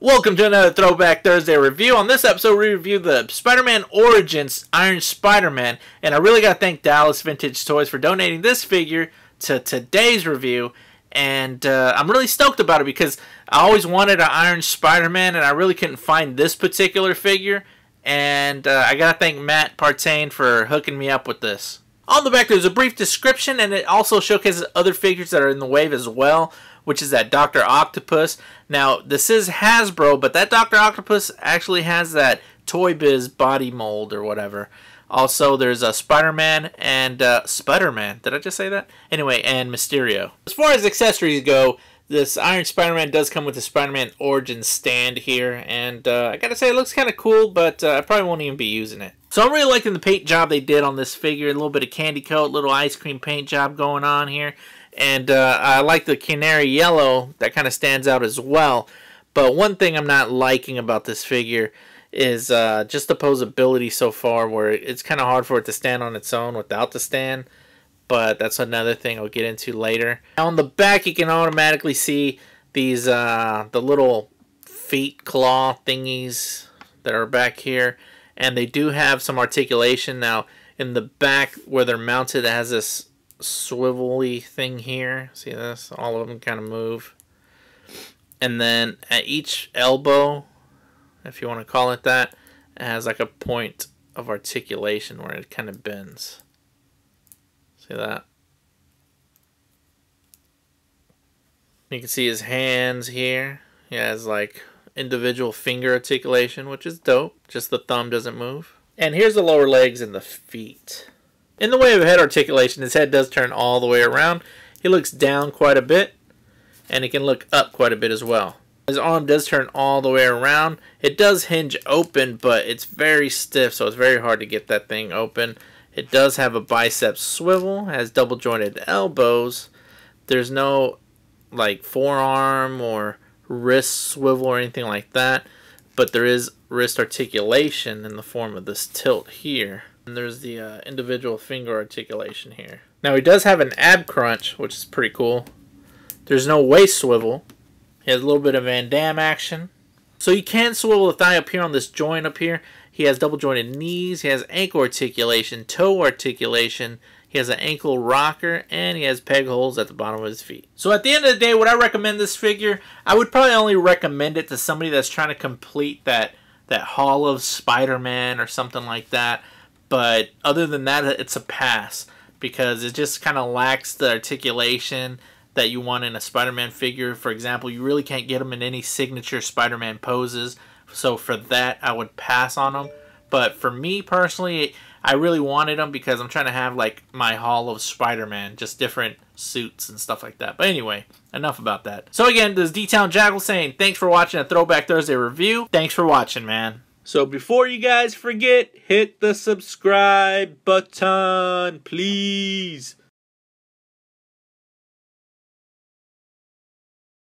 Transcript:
Welcome to another Throwback Thursday review. On this episode, we review the Spiderman Origins Iron Spiderman. And I really got to thank Dallas Vintage Toys for donating this figure to today's review. And I'm really stoked about it because I always wanted an Iron Spiderman, and I really couldn't find this particular figure. And I got to thank Matt Partain for hooking me up with this. On the back, there's a brief description, and it also showcases other figures that are in the wave as well, which is that Dr. Octopus. Now, this is Hasbro, but that Dr. Octopus actually has that Toy Biz body mold or whatever. Also, there's a Spider-Man and Spider-Man. Did I just say that? Anyway, and Mysterio. As far as accessories go, this Iron Spider-Man does come with the Spider-Man Origins stand here. And I gotta say, it looks kind of cool, but I probably won't even be using it. So I'm really liking the paint job they did on this figure. A little bit of candy coat, little ice cream paint job going on here. And I like the canary yellow. That kind of stands out as well. But one thing I'm not liking about this figure is just the posability so far, where it's kind of hard for it to stand on its own without the stand. But that's another thing I'll get into later. On the back, you can automatically see these the little feet claw thingies that are back here. And they do have some articulation. Now, in the back where they're mounted, it has this swivelly thing here. See this? All of them kind of move. And then at each elbow, if you want to call it that, it has like a point of articulation where it kind of bends. See that? You can see his hands here. He has like individual finger articulation, which is dope. Just the thumb doesn't move. And here's the lower legs and the feet. In the way of head articulation, his head does turn all the way around. He looks down quite a bit, and he can look up quite a bit as well. His arm does turn all the way around. It does hinge open, but it's very stiff, so it's very hard to get that thing open. It does have a bicep swivel, has double jointed elbows. There's no like forearm or wrist swivel or anything like that, but there is wrist articulation in the form of this tilt here. And there's the individual finger articulation here. Now he does have an ab crunch, which is pretty cool. There's no waist swivel. He has a little bit of Van Damme action. So you can swivel the thigh up here on this joint up here. He has double jointed knees. He has ankle articulation, toe articulation. He has an ankle rocker, and he has peg holes at the bottom of his feet. So at the end of the day, would I recommend this figure? I would probably only recommend it to somebody that's trying to complete that Hall of Spider-Man or something like that. But other than that, it's a pass, because it just kind of lacks the articulation that you want in a Spider-Man figure. For example, you really can't get them in any signature Spider-Man poses. So for that, I would pass on them. But for me personally, I really wanted them because I'm trying to have like my Hall of Spider-Man, just different suits and stuff like that. But anyway, enough about that. So again, this is D-Town Jackal saying thanks for watching a Throwback Thursday review. Thanks for watching, man. So before you guys forget, hit the subscribe button, please.